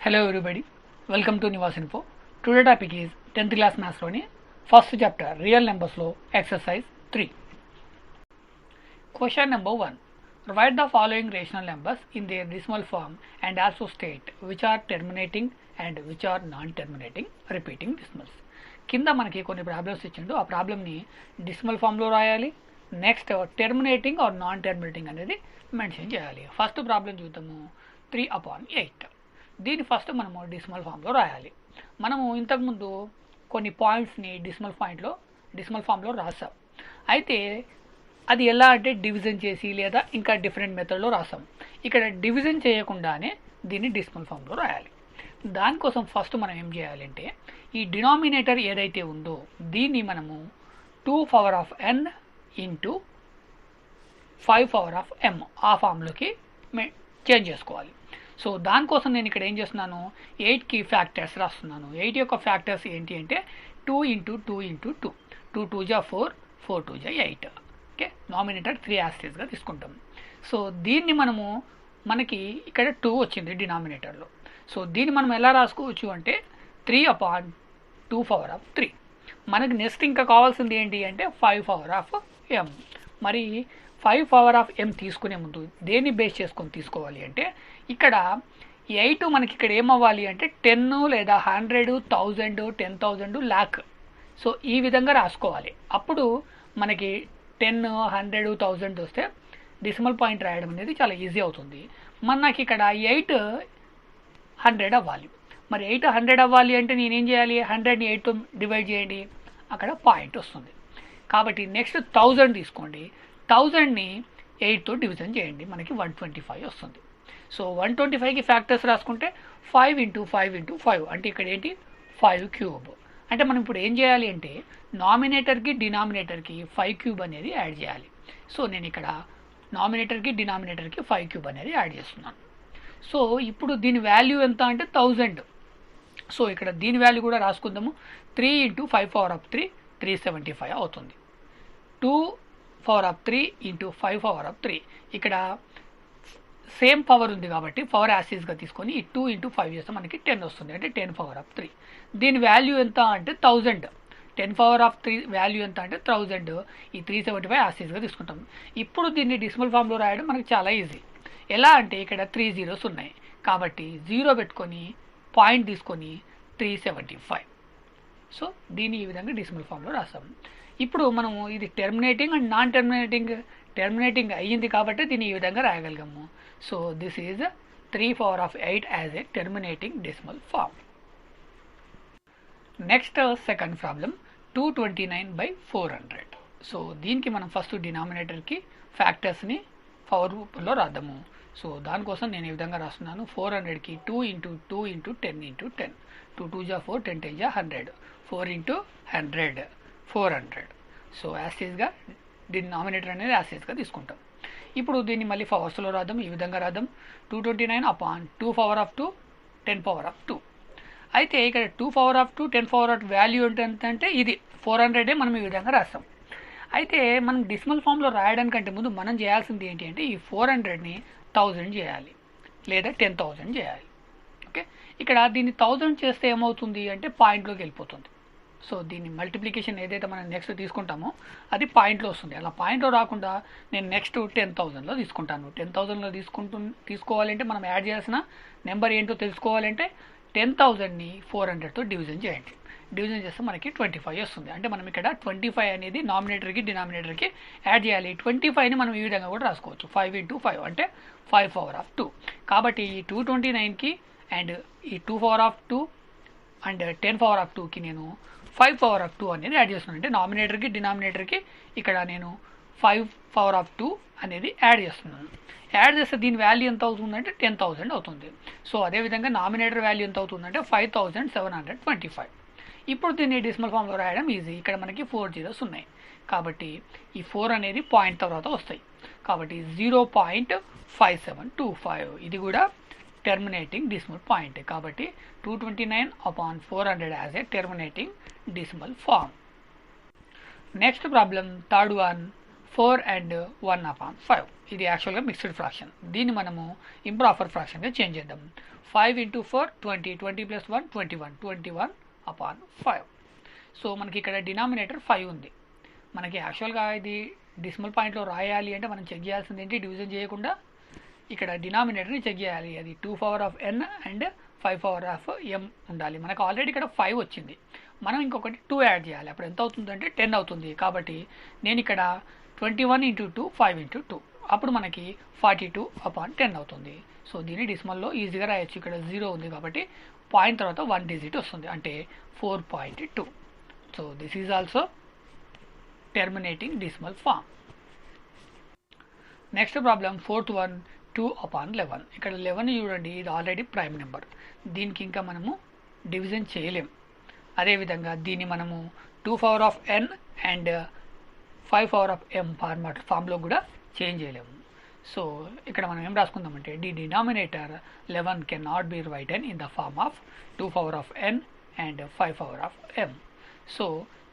Hello everybody, welcome to Nivas Info. Today topic is 10th class maths loni first chapter real numbers lo exercise 3. Question number 1. Write the following rational numbers in their decimal form and also state which are terminating and which are non-terminating repeating decimals. కింద మనకి కొన్ని problems ఇచ్చిండు, ఆ ప్రాబ్లమ్ని decimal ఫామ్లో రాయాలి. Next terminating or non terminating అనేది mention చేయాలి. ఫస్ట్ ప్రాబ్లం చూద్దాము. 3/8. దీన్ని ఫస్ట్ మనము డెసిమల్ ఫామ్లో రాయాలి. మనము ఇంతకుముందు కొన్ని పాయింట్స్ని డెసిమల్ ఫామ్లో రాసాం. అయితే అది ఎలా అంటే డివిజన్ చేసి లేదా ఇంకా డిఫరెంట్ మెథడ్లో రాసాం. ఇక్కడ డివిజన్ చేయకుండానే దీన్ని డెసిమల్ ఫామ్లో రాయాలి. దానికోసం ఫస్ట్ మనం ఏం చేయాలంటే ఈ డినామినేటర్ ఏదైతే ఉందో దీన్ని మనము 2n ఇంటూ 5m ఆ ఫామ్లోకి చేంజ్ చేసుకోవాలి. సో దానికోసం నేను ఇక్కడ ఏం చేస్తున్నాను, 8కి ఫ్యాక్టర్స్ రాస్తున్నాను. 8 యొక్క ఫ్యాక్టర్స్ ఏంటి అంటే 2 ఇంటూ 2 ఇంటూ 2, 2 2 జా 4, 4 2 జా 8. ఓకే, నామినేటర్ 3 యాస్టేజ్గా తీసుకుంటాం. సో దీన్ని మనకి ఇక్కడ 2 వచ్చింది డినామినేటర్లో. సో దీన్ని మనం ఎలా రాసుకోవచ్చు అంటే 3/2 మనకి నెక్స్ట్ ఇంకా కావాల్సింది ఏంటి అంటే 5m. మరి 5m తీసుకునే ముందు దేన్ని బేస్ చేసుకొని తీసుకోవాలి అంటే ఇక్కడ 8 మనకి ఇక్కడ ఏమవ్వాలి అంటే 10 లేదా 100, 1000, 10,000, lakh. సో ఈ విధంగా రాసుకోవాలి. అప్పుడు మనకి 10, 100, 1000 వస్తే డెసిమల్ పాయింట్ రాయడం అనేది చాలా ఈజీ అవుతుంది. మనకి ఇక్కడ 8 100 అవ్వాలి. మరి 8 100 అవ్వాలి అంటే నేనేం చేయాలి, 100ని 8తో డివైడ్ చేయండి, అక్కడ పాయింట్ వస్తుంది. కాబట్టి నెక్స్ట్ 1000 తీసుకోండి, 1000ని 8తో డివిజన్ చేయండి, మనకి 125 వస్తుంది. సో 125కి ఫ్యాక్టర్స్ రాసుకుంటే 5 ఇంటూ 5 ఇంటూ 5 అంటే ఇక్కడ ఏంటి 5³ అంటే మనం ఇప్పుడు ఏం చేయాలి అంటే నామినేటర్కి డినామినేటర్కి 5³ అనేది యాడ్ చేయాలి. సో నేను ఇక్కడ నామినేటర్కి డినామినేటర్కి 5³ అనేది యాడ్ చేస్తున్నాను. సో ఇప్పుడు దీని వాల్యూ ఎంత అంటే 1000. సో ఇక్కడ దీని వాల్యూ కూడా రాసుకుందాము. 3 ఇంటూ 5 375 అవుతుంది. 2 ఇంటూ 5 ఇక్కడ సేమ్ పవర్ ఉంది కాబట్టి పవర్ యాసిడ్గా తీసుకొని ఈ 2 ఇంటూ 5 చేస్తే మనకి 10 వస్తుంది, అంటే 10 దీని వాల్యూ ఎంత అంటే 1000. 10 వాల్యూ ఎంత అంటే 1000. ఈ 375 యాసిడ్గా తీసుకుంటాం. ఇప్పుడు దీన్ని డెసిమల్ ఫామ్లో రాయడం మనకి చాలా ఈజీ. ఎలా అంటే ఇక్కడ 3 zeros ఉన్నాయి కాబట్టి 0 పెట్టుకొని పాయింట్ తీసుకొని 375. సో దీన్ని ఈ విధంగా డెసిమల్ ఫామ్లో రాసాం. ఇప్పుడు మనము ఇది టెర్మినేటింగ్ అండ్ నాన్ టెర్మినేటింగ్ అయ్యింది కాబట్టి దీన్ని ఈ విధంగా రాయగలిగాము. So this is 3/8 as a terminating decimal form. Next second problem 229/400. So దీనికి మనం ఫస్ట్ డినామినేటర్కి ఫ్యాక్టర్స్ని పవర్ రూపంలో రాద్దాము. సో దానికోసం నేను ఈ విధంగా రాస్తున్నాను. 400కి 2 ఇంటూ 2 ఇంటూ 10 ఇంటూ 10, 2 2 జా 4, 10 10 జా 100, 4 ఇంటూ 100 400. సో యాసిడ్గా డినామినేటర్ అనేది యాసిడ్గా తీసుకుంటాం. ఇప్పుడు దీన్ని మళ్ళీ పవర్స్లో రాద్దాం. ఈ విధంగా రాద్దాం. 229/2 10 అయితే ఇక్కడ 2 10 వాల్యూ ఏంటంటే ఇది 400 మనం ఈ విధంగా రాస్తాం. అయితే మనం డెసిమల్ ఫామ్లో రాయడానికంటే ముందు మనం చేయాల్సింది ఏంటి అంటే ఈ 400ని 1000 చేయాలి లేదా 10,000 చేయాలి. ఓకే, ఇక్కడ దీన్ని 1000 చేస్తే ఏమవుతుంది అంటే పాయింట్లోకి వెళ్ళిపోతుంది. సో దీన్ని మల్టిప్లికేషన్ ఏదైతే మనం నెక్స్ట్ తీసుకుంటామో అది పాయింట్లో వస్తుంది. అలా పాయింట్లో రాకుండా నేను నెక్స్ట్ 10,000లో తీసుకుంటాను. 10,000లో తీసుకోవాలంటే మనం యాడ్ చేయాల్సిన నెంబర్ ఏంటో తెలుసుకోవాలంటే 10,000ని 400తో డివిజన్ చేయండి. డివిజన్ చేస్తే మనకి 25 వస్తుంది. అంటే మనం ఇక్కడ 25 అనేది నామినేటర్కి డినామినేటర్కి యాడ్ చేయాలి. 25ని మనం ఈ విధంగా కూడా రాసుకోవచ్చు. 5 ఇంటూ 5 అంటే 5/2. కాబట్టి ఈ 229కి అండ్ ఈ 2/2 అండ్ 10/2కి నేను 5/2 అనేది యాడ్ చేస్తున్నాను. అంటే నామినేటర్కి డినామినేటర్కి ఇక్కడ నేను 5/2 అనేది యాడ్ చేస్తున్నాను. యాడ్ చేస్తే దీని వాల్యూ ఎంత అవుతుందంటే 10,000 అవుతుంది. సో అదేవిధంగా నామినేటర్ వాల్యూ ఎంత అవుతుందంటే 5725. ఇప్పుడు దీన్ని డెసిమల్ ఫామ్లో రాయడం ఈజీ. ఇక్కడ మనకి 4 zeros ఉన్నాయి కాబట్టి ఈ 4 అనేది పాయింట్ తర్వాత వస్తాయి. కాబట్టి 0.5725 ఇది కూడా టెర్మినేటింగ్ డెసిమల్ పాయింట్. కాబట్టి 229/400 as a terminating decimal form. Next problem third one 4 and 1/5. ఇది యాక్చువల్గా మిక్స్డ్ ఫ్రాక్షన్. దీన్ని మనము ఇంప్రాపర్ ఫ్రాక్షన్గా చేంజ్ చేద్దాం. 5 into 4 20, 20 plus 1 21, 21/5. సో మనకి ఇక్కడ డినామినేటర్ 5 ఉంది. మనకి యాక్చువల్గా ఇది డెసిమల్ పాయింట్లో రాయాలి అంటే మనం చెక్ చేయాల్సింది ఏంటి, డివిజన్ చేయకుండా ఇక్కడ డినామినేటర్ని చెక్ చేయాలి. అది 2 power of n and 5 power of m ఉండాలి. మనకు ఆల్రెడీ ఇక్కడ 5 వచ్చింది, మనం ఇంకొకటి 2 యాడ్ చేయాలి. అప్పుడు ఎంత అవుతుందంటే 10 అవుతుంది. కాబట్టి నేను ఇక్కడ 21 into 2 5 into 2, అప్పుడు మనకి 42/10 అవుతుంది. సో దీన్ని డెసిమల్లో ఈజీగా రాయొచ్చు. ఇక్కడ 0 ఉంది కాబట్టి పాయింట్ తర్వాత 1 డిజిట్ వస్తుంది, అంటే 4.2. So this is also terminating decimal form. Next problem 4th one 2/11. ఇక్కడ 11 చూడండి, ఇది ఆల్రెడీ ప్రైమ్ నెంబర్, దీనికి ఇంకా మనము డివిజన్ చేయలేం. అదేవిధంగా దీన్ని మనము 2 power of n and 5 power of m ఫార్మ్లో కూడా చేంజ్ చేయలేము. సో ఇక్కడ మనం ఏం రాసుకుందామంటే the denominator 11 can not be written in the form of 2 power of n and 5 power of m. So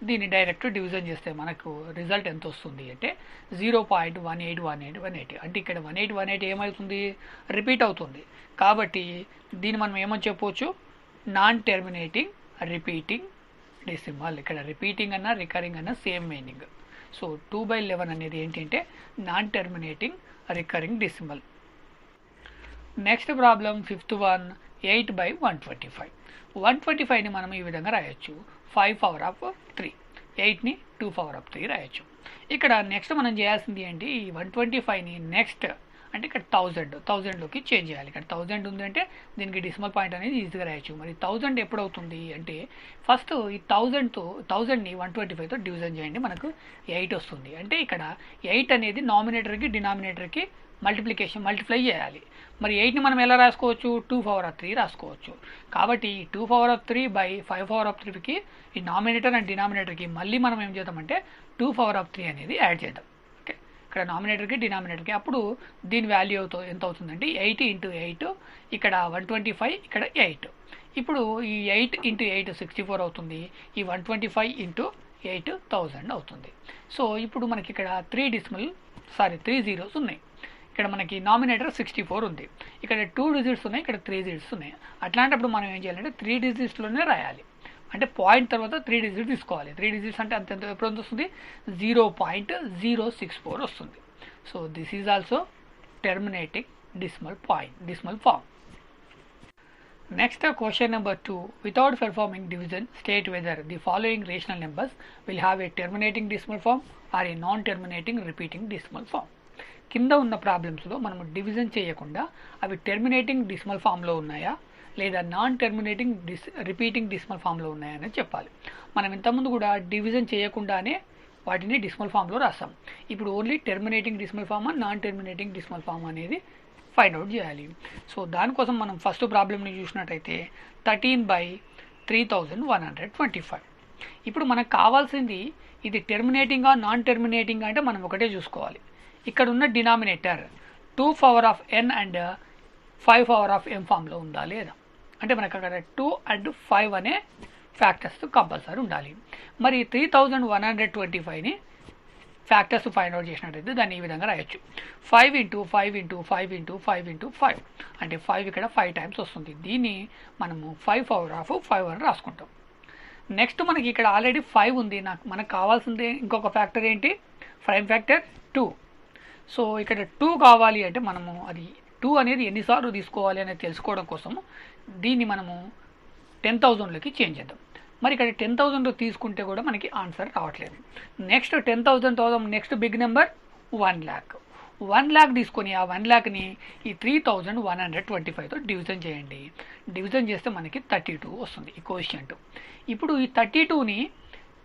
దీన్ని డైరెక్ట్ డివిజన్ చేస్తే మనకు రిజల్ట్ ఎంత వస్తుంది అంటే 0.181818. అంటే ఇక్కడ 1818 ఏమవుతుంది, రిపీట్ అవుతుంది. కాబట్టి దీన్ని మనం ఏమని చెప్పవచ్చు, నాన్ టెర్మినేటింగ్ రిపీటింగ్ డెసిమల్. ఇక్కడ రిపీటింగ్ అన్నా రికరింగ్ అన్నా సేమ్ మీనింగ్. సో 2/11 అనేది ఏంటంటే non terminating recurring decimal. Next problem 5th one 8/125. 125ని మనం ఈ విధంగా రాయొచ్చు, 5 power of 3. 8ని 2 power of 3 రాయొచ్చు. ఇక్కడ నెక్స్ట్ మనం చేయాల్సింది ఏంటి, ఈ 125ని నెక్స్ట్ అంటే ఇక్కడ 1000లోకి చేంజ్ చేయాలి. ఇక్కడ 1000 ఉందంటే దీనికి డెసిమల్ పాయింట్ అనేది ఈజీగా రాయొచ్చు. మరి 1000 ఎప్పుడు అవుతుంది అంటే ఫస్ట్ ఈ 1000ని 125తో డివిజన్ చేయండి, మనకు 8 వస్తుంది. అంటే ఇక్కడ 8 అనేది నామినేటర్కి డినామినేటర్కి మల్టిప్లై చేయాలి. మరి 8ని మనం ఎలా రాసుకోవచ్చు, 2 power of 3 రాసుకోవచ్చు. కాబట్టి 2 power of 3 by 5 power of 3కి ఈ నామినేటర్ అండ్ డినామినేటర్కి మళ్ళీ మనం ఏం చేద్దామంటే 2 power of 3 అనేది యాడ్ చేద్దాం. ఓకే, ఇక్కడ నామినేటర్కి డినామినేటర్కి అప్పుడు దీని వాల్యూ ఎంత అవుతుందంటే 8 into 8, ఇక్కడ 125, ఇక్కడ 8. ఇప్పుడు ఈ 8 into 8 64 అవుతుంది. ఈ 125 into 8 1000 అవుతుంది. సో ఇప్పుడు మనకి ఇక్కడ 3 zeros ఉన్నాయి. ఇక్కడ మనకి నామినేటర్ 64 ఉంది, ఇక్కడ 2 digits ఉన్నాయి, ఇక్కడ 3 digits ఉన్నాయి. అట్లాంటప్పుడు మనం ఏం చేయాలంటే 3 digitsలోనే రాయాలి. అంటే పాయింట్ తర్వాత 3 digits తీసుకోవాలి. 3 digits అంటే అంత ఎప్పుడు వస్తుంది, 0.064 వస్తుంది. So this is also terminating decimal form. Next, question number 2. Without performing division, state whether the following rational numbers will have a terminating decimal form or a non-terminating repeating decimal form. కింద ఉన్న ప్రాబ్లమ్స్లో మనము division చేయకుండా అవి terminating decimal ఫామ్లో ఉన్నాయా లేదా non terminating repeating decimal ఫామ్లో ఉన్నాయా అని చెప్పాలి. మనం ఇంతకుముందు కూడా డివిజన్ చేయకుండానే వాటిని డెసిమల్ ఫామ్లో రాస్తాం. ఇప్పుడు only terminating decimal form non terminating decimal form అనేది ఫైండ్ అవుట్ చేయాలి. సో దానికోసం మనం ఫస్ట్ ప్రాబ్లమ్ని చూసినట్టయితే 13/3125. ఇప్పుడు మనకు కావాల్సింది ఇది టెర్మినేటింగా నాన్ టెర్మినేటింగా అంటే మనం ఒకటే చూసుకోవాలి. ఇక్కడ ఉన్న denominator 2 power of n and 5 power of m ఫామ్లో ఉందా లేదా, అంటే మనకు అక్కడ 2 and 5 అనే ఫ్యాక్టర్స్ కంపల్సరీ ఉండాలి. మరి 3125ని ఫ్యాక్టర్స్ ఫైండ్ అవుట్ చేసినట్టయితే దాన్ని ఈ విధంగా రాయొచ్చు, 5 into 5 into 5 into 5 into 5, అంటే 5 ఇక్కడ 5 times వస్తుంది. దీన్ని మనము 5 power of 5 అని రాసుకుంటాం. నెక్స్ట్ మనకి ఇక్కడ ఆల్రెడీ 5 ఉంది, మనకు కావాల్సింది ఇంకొక ఫ్యాక్టర్ ఏంటి, ప్రైమ్ ఫ్యాక్టర్ 2. సో ఇక్కడ 2 కావాలి అంటే మనము అది 2 అనేది ఎన్నిసార్లు తీసుకోవాలి అనేది తెలుసుకోవడం కోసం దీన్ని మనము 10,000లోకి చేంజ్ చేద్దాం. మరి ఇక్కడ 10,000లో తీసుకుంటే కూడా మనకి ఆన్సర్ రావట్లేదు. Next 10,000 next big number 1 lakh. 1 lakh తీసుకొని ఆ 1 lakhని ఈ 3125తో డివిజన్ చేయండి. డివిజన్ చేస్తే మనకి 32 వస్తుంది ఈ కోఎఫిషియంట్. ఇప్పుడు ఈ 32ని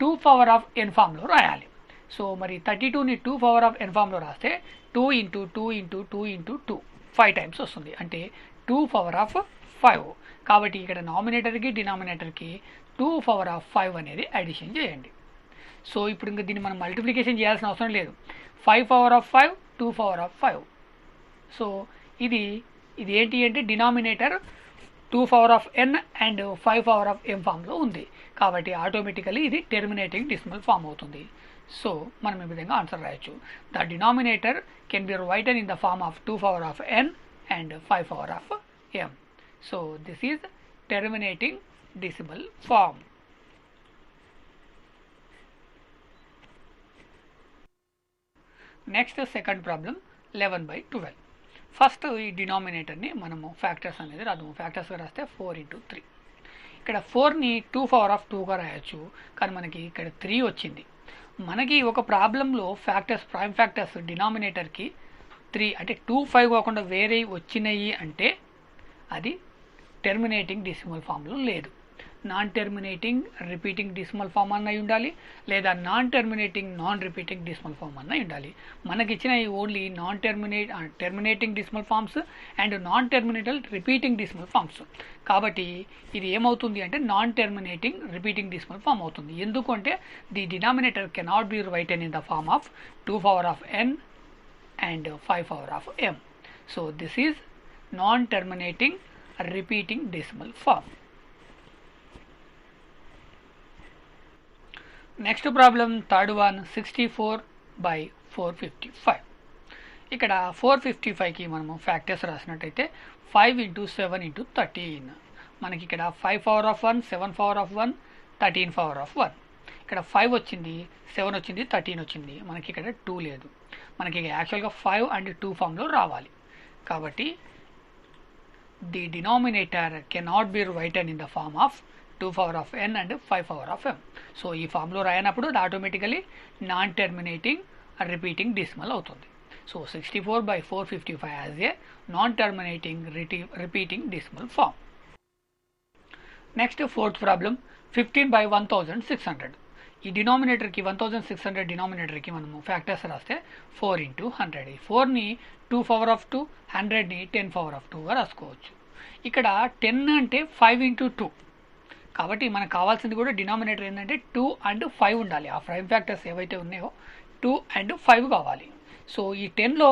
2 power of n ఫామ్లో రాయాలి. సో మరి 32ని 2 power of n ఫామ్లో రాస్తే 2 into 2 into 2 into 2 5 times వస్తుంది, అంటే 2 power of 5. కాబట్టి ఇక్కడ నామినేటర్కి డినామినేటర్కి 2 power of 5 అనేది అడిషన్ చేయండి. సో ఇప్పుడు ఇంకా దీన్ని మనం మల్టిప్లికేషన్ చేయాల్సిన అవసరం లేదు. 5 power of 5, 2 power of 5. So ఇది ఏంటి అంటే denominator 2 power of n and 5 power of m ఫామ్లో ఉంది. కాబట్టి ఆటోమేటికలీ ఇది టెర్మినేటింగ్ డెసిమల్ ఫామ్ అవుతుంది. సో మనం ఈ విధంగా ఆన్సర్ రాయొచ్చు. The denominator can be written in the form of 2 power of n and 5 power of m. So this is terminating decimal form. Next second problem 11/12. First ఈ డినామినేటర్ని మనము factors అనేది రాద్దాము. ఫ్యాక్టర్స్గా రాస్తే 4 into 3. ఇక్కడ 4ని 2 power of 2గా రాయొచ్చు, కానీ మనకి ఇక్కడ 3 వచ్చింది. మనకి ఒక ప్రాబ్లంలో ఫ్యాక్టర్స్ ప్రైమ్ ఫ్యాక్టర్స్ డినామినేటర్కి 3 అంటే 2, 5 కాకుండా వేరే వచ్చినాయి అంటే అది టెర్మినేటింగ్ డెసిమల్ ఫామ్లో లేదు. Non terminating repeating decimal form అన్న ఉండాలి, లేదా non terminating non repeating decimal form అన్న ఉండాలి. మనకి ఇచ్చిన only terminating decimal forms and non terminating repeating decimal forms. కాబట్టి ఇది ఏమవుతుంది అంటే non terminating repeating decimal form అవుతుంది. ఎందుకంటే the denominator cannot be written in the form of 2 power of n and 5 power of m. So this is non-terminating repeating decimal form. Next problem third one 64/455. ఇక్కడ 455కి మనము factors రాసినట్టయితే 5 into 7 into 13. మనకి ఇక్కడ 5 power of 1, 7 power of 1, 13 power of 1. ఇక్కడ 5 వచ్చింది, 7 వచ్చింది, 13 వచ్చింది. మనకి ఇక్కడ 2 లేదు. మనకి యాక్చువల్గా 5 and 2 ఫామ్లో రావాలి. కాబట్టి the denominator cannot be written in the form of 2 power of n and 5 power of m. So ఈ ఫామ్లో రాయనప్పుడు అది automatically non terminating repeating decimal అవుతుంది. So 64/455 as a non terminating repeating decimal form. Next fourth problem 15/1600. ఈ డినామినేటర్కి 1600 డినామినేటర్కి మనము factors రాస్తే 4 into 100. 4ని 2 power of 2, 100ని 10 power of 2గా రాసుకోవచ్చు. ఇక్కడ 10 అంటే 5 into 2. కాబట్టి మనకు కావాల్సింది కూడా డినామినేటర్ ఏంటంటే 2 and 5 ఉండాలి. ఆ ప్రైమ్ ఫ్యాక్టర్స్ ఏవైతే ఉన్నాయో 2 and 5 కావాలి. సో ఈ 10లో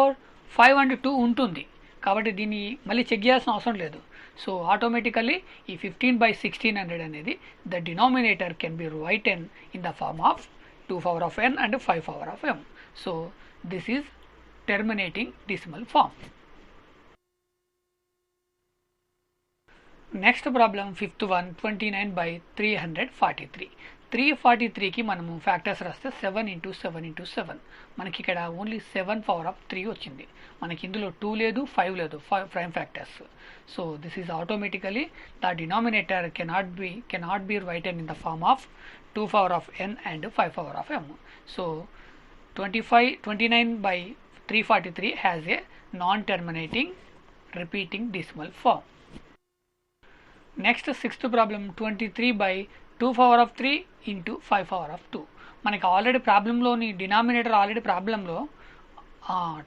5 and 2 ఉంటుంది. కాబట్టి దీన్ని మళ్ళీ చెక్ చేయాల్సిన అవసరం లేదు. సో ఆటోమేటికల్లీ ఈ 15/1600 అనేది the denominator can be written in the form of 2 power of n and 5 power of m. So this is terminating decimal form. Next problem fifth one 29/343. 343కి మనము ఫ్యాక్టర్స్ రాస్తే 7 into 7 into 7. మనకి ఇక్కడ only 7 power of 3 వచ్చింది. మనకి ఇందులో 2 లేదు, 5 లేదు, prime factors. So this is automatically the denominator cannot be written in the form of 2 power of n and 5 power of m. So 29/343 has a non terminating repeating decimal form. Next sixth problem 23/2 power of 3 into 5 power of 2. మనకి already ప్రాబ్లంలోని denominator already ప్రాబ్లంలో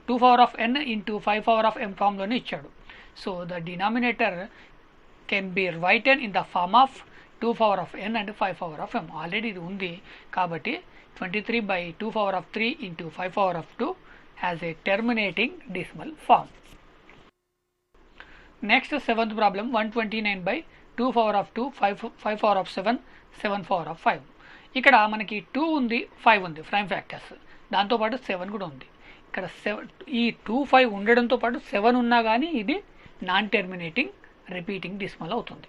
2 power of n into 5 power of m ఫామ్లోనే ఇచ్చాడు. So the denominator can be written in the form of 2 power of n and 5 power of m. Already ఇది ఉంది కాబట్టి 23/2 power of 3 into 5 power of 2 has a terminating decimal form. Next seventh problem 129/2 power of 2, 5 power of 7, 7 power of 5. ఇక్కడ మనకి 2 ఉంది, 5 ఉంది prime factors, దాంతోపాటు 7 కూడా ఉంది. ఇక్కడ ఈ 2, 5 ఉండడంతో పాటు 7 ఉన్నా కానీ ఇది నాన్ టెర్మినేటింగ్ రిపీటింగ్ డెసిమల్ అవుతుంది.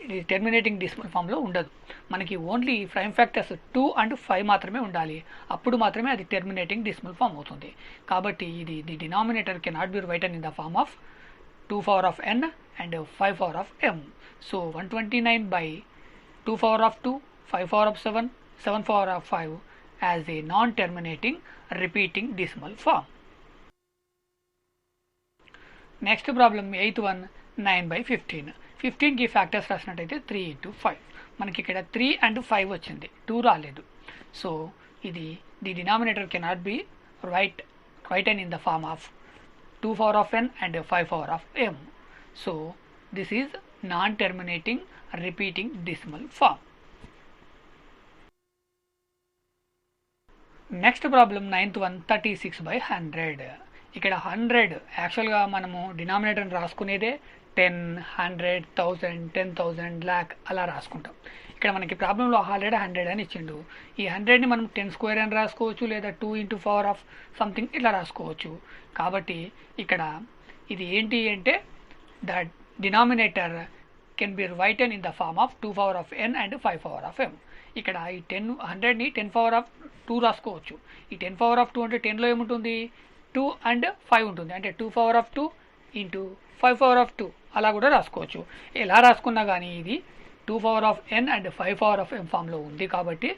ఇది టెర్మినేటింగ్ డెసిమల్ ఫామ్లో ఉండదు. మనకి ఓన్లీ ప్రైమ్ ఫ్యాక్టర్స్ 2 and 5 మాత్రమే ఉండాలి. అప్పుడు మాత్రమే అది టెర్మినేటింగ్ డెసిమల్ ఫామ్ అవుతుంది. కాబట్టి ఇది the denominator cannot be written in the form of 2 power of n and 5 power of m. So 129/2 power of 2, 5 power of 7, 7 power of 5 as a non-terminating repeating decimal form. Next problem 8th one 9/15. 15కి factors రాసినట్టయితే 3 into 5. మనకి ఇక్కడ 3 and 5 వచ్చింది, 2 రాలేదు. So ఇది the denominator cannot be written in the form of 2 power of n and 5 power of m. So this is non-terminating repeating decimal form. Next problem 9th one 36/100. ఇక్కడ 100 యాక్చువల్గా మనము డినామినేటర్ని రాసుకునేదే 10, 100, 1000, 10,000, lakh అలా రాసుకుంటాం. ఇక్కడ మనకి ప్రాబ్లంలో ఆల్రెడీ 100 అని ఇచ్చిండు. ఈ 100ని మనం 10 స్క్వేర్ అని రాసుకోవచ్చు, లేదా 2 ఇంటూ పవర్ ఆఫ్ సంథింగ్ ఇట్లా రాసుకోవచ్చు. కాబట్టి ఇక్కడ ఇది ఏంటి అంటే the denominator can be written in the form of 2 power of n and 5 power of m. ఇక్కడ ఈ 100ని 10 పవర్ ఆఫ్ 2 రాసుకోవచ్చు. ఈ 10 పవర్ ఆఫ్ 2 అంటే 10లో ఏముంటుంది, 2 అండ్ 5 ఉంటుంది. అంటే 2 power of 2 into 5 power of 2 అలా కూడా రాసుకోవచ్చు. ఎలా రాసుకున్నా కానీ ఇది 2 power of n and 5 power of m ఫామ్లో ఉంది. కాబట్టి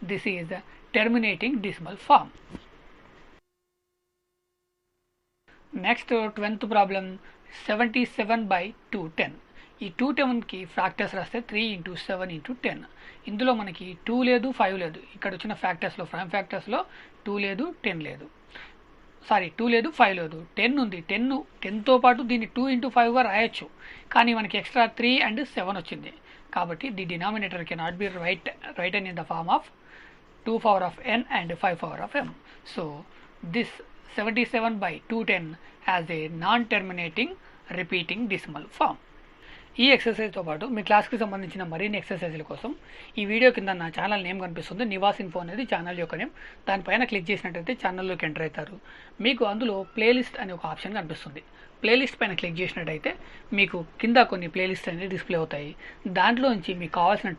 this is terminating decimal form. Next 12th problem 77/210. ఈ 210కి ఫ్యాక్టర్స్ రాస్తే 3 ఇంటూ 7 ఇంటూ 10. ఇందులో మనకి 2 లేదు, 5 లేదు. ఇక్కడ వచ్చిన ఫ్యాక్టర్స్లో ప్రైమ్ ఫ్యాక్టర్స్లో 2 లేదు, 10 లేదు. 2 లేదు, 5 లేదు, 10 ఉంది. 10తో పాటు దీన్ని 2 ఇంటూ 5గా రాయొచ్చు, కానీ మనకి ఎక్స్ట్రా 3 అండ్ 7 వచ్చింది. కాబట్టి the denominator cannot be written in the form of 2 power of n and 5 power of m. So this 77/210 has a non terminating repeating decimal form. ఈ ఎక్సర్సైజ్తో పాటు మీ క్లాస్కి సంబంధించిన మరిన్ని ఎక్సర్సైజ్ల కోసం ఈ వీడియో కింద నా ఛానల్ నేమ్ కనిపిస్తుంది. నివాస్ ఇన్ఫో అనేది ఛానల్ యొక్క నేమ్. దానిపైన క్లిక్ చేసినట్టయితే ఛానల్లోకి ఎంటర్ అవుతారు. మీకు అందులో ప్లేలిస్ట్ అనే ఒక ఆప్షన్ కనిపిస్తుంది. ప్లేలిస్ట్ పైన క్లిక్ చేసినట్టయితే మీకు కింద కొన్ని ప్లేలిస్ట్ అనేది డిస్ప్లే అవుతాయి. దాంట్లో నుంచి మీకు కావాల్సిన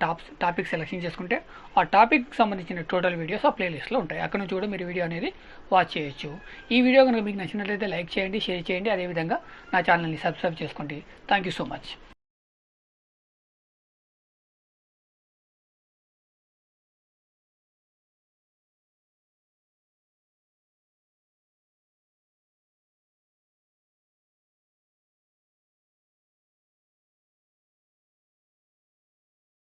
టాపిక్ సెలెక్షన్ చేసుకుంటే ఆ టాపిక్ సంబంధించిన టోటల్ వీడియోస్ ఆ ప్లేలిస్ట్లో ఉంటాయి. అక్కడ నుంచి కూడా మీరు వీడియో అనేది వాచ్ చేయొచ్చు. ఈ వీడియో కనుక మీకు నచ్చినట్లయితే లైక్ చేయండి, షేర్ చేయండి. అదేవిధంగా నా ఛానల్ని సబ్స్క్రైబ్ చేసుకోండి. Thank you so much.